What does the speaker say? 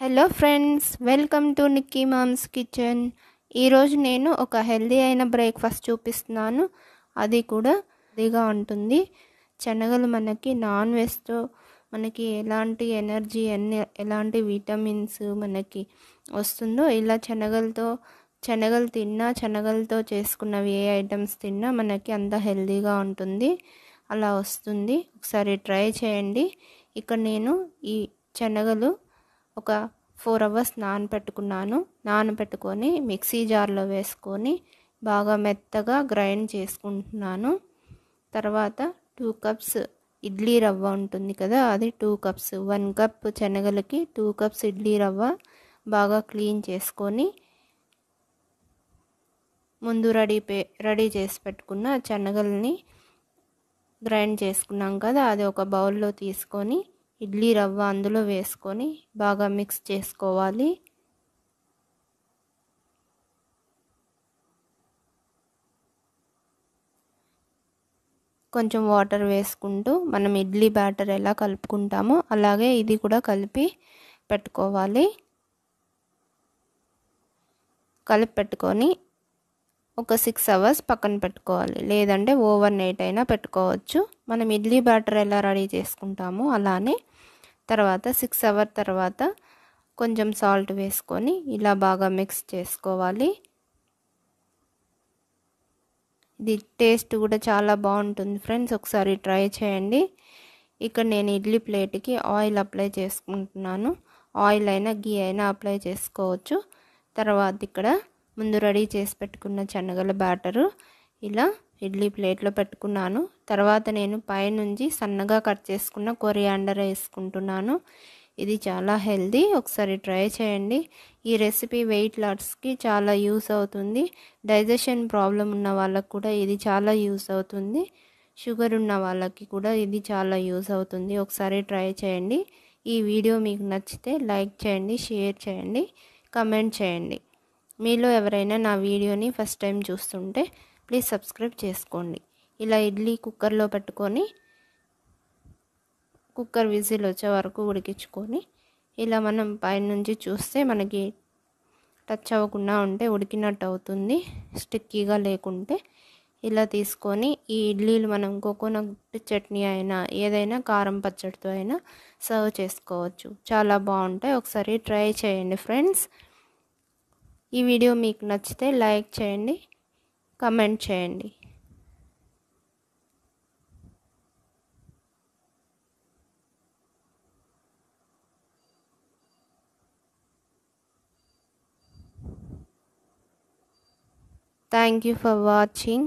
Hello friends, welcome to Nikki mom's kitchen. ఈరోజు నేను ఒక హెల్దీ అయిన బ్రేక్ఫాస్ట్ చూపిస్తున్నాను. అది కూడా హెల్దీగా ఉంటుంది. శనగలు మనకి నాన్ వెజ్తో మనకి ఎలాంటి ఎనర్జీ ఎలాంటి విటమిన్స్ మనకి వస్తుందో, ఇలా శనగలు తిన్నా, శనగలతో చేసుకున్నవి ఏ ఐటమ్స్ తిన్నా మనకి అంత హెల్దీగా ఉంటుంది, అలా వస్తుంది. ఒకసారి ట్రై చేయండి. ఇక్కడ నేను ఈ శనగలు ఒక 4 అవర్స్ నానబెట్టుకొని మిక్సీ జార్లో వేసుకొని బాగా మెత్తగా గ్రైండ్ చేసుకుంటున్నాను. తర్వాత 2 కప్స్ ఇడ్లీ రవ్వ ఉంటుంది కదా, అది 2 కప్స్. 1 కప్ శనగలకి 2 కప్స్ ఇడ్లీ రవ్వ బాగా క్లీన్ చేసుకొని ముందు రెడీ చేసి పెట్టుకున్న శనగల్ని గ్రైండ్ చేసుకున్నాం కదా, అది ఒక బౌల్లో తీసుకొని ఇడ్లీ రవ్వ అందులో వేసుకొని బాగా మిక్స్ చేసుకోవాలి. కొంచెం వాటర్ వేసుకుంటూ మనం ఇడ్లీ బ్యాటర్ ఎలా కలుపుకుంటామో అలాగే ఇది కూడా కలిపి పెట్టుకోవాలి. కలిపి పెట్టుకొని ఒక 6 అవర్స్ పక్కన పెట్టుకోవాలి, లేదంటే ఓవర్ నైట్ అయినా పెట్టుకోవచ్చు. మనం ఇడ్లీ బ్యాటర్ ఎలా రెడీ చేసుకుంటామో అలానే. తర్వాత 6 అవర్స్ తర్వాత కొంచెం సాల్ట్ వేసుకొని ఇలా బాగా మిక్స్ చేసుకోవాలి. ఇది టేస్ట్ కూడా చాలా బాగుంటుంది ఫ్రెండ్స్, ఒకసారి ట్రై చేయండి. ఇక్కడ నేను ఇడ్లీ ప్లేట్కి ఆయిల్ అప్లై చేసుకుంటున్నాను. ఆయిల్ అయినా గీ అయినా అప్లై చేసుకోవచ్చు. తర్వాత ఇక్కడ ముందు రెడీ చేసి పెట్టుకున్న శనగల బ్యాటరు ఇలా ఇడ్లీ ప్లేట్లో పెట్టుకున్నాను. తర్వాత నేను పైనుంచి సన్నగా కట్ చేసుకున్న కొరియాండర్ వేసుకుంటున్నాను. ఇది చాలా హెల్దీ, ఒకసారి ట్రై చేయండి. ఈ రెసిపీ వెయిట్ లాస్కి చాలా యూస్ అవుతుంది. డైజెషన్ ప్రాబ్లం ఉన్న వాళ్ళకి కూడా ఇది చాలా యూస్ అవుతుంది. షుగర్ ఉన్న వాళ్ళకి కూడా ఇది చాలా యూస్ అవుతుంది. ఒకసారి ట్రై చేయండి. ఈ వీడియో మీకు నచ్చితే లైక్ చేయండి, షేర్ చేయండి, కమెంట్ చేయండి. మీలో ఎవరైనా నా వీడియోని ఫస్ట్ టైం చూస్తుంటే ప్లీజ్ సబ్స్క్రైబ్ చేసుకోండి. ఇలా ఇడ్లీ కుక్కర్లో పెట్టుకొని కుక్కర్ విజిల్ వచ్చే వరకు ఉడికించుకొని ఇలా మనం పైనుంచి చూస్తే మనకి టచ్ అవ్వకుండా ఉంటే ఉడికినట్టు అవుతుంది, స్టిక్కీగా లేకుంటే. ఇలా తీసుకొని ఈ ఇడ్లీలు మనం కోకోనట్ చట్నీ అయినా ఏదైనా కారం పచ్చడితో అయినా సర్వ్ చేసుకోవచ్చు. చాలా బాగుంటాయి, ఒకసారి ట్రై చేయండి ఫ్రెండ్స్. ఈ వీడియో మీకు నచ్చితే లైక్ చేయండి, కమెంట్ చేయండి. Thank you for watching.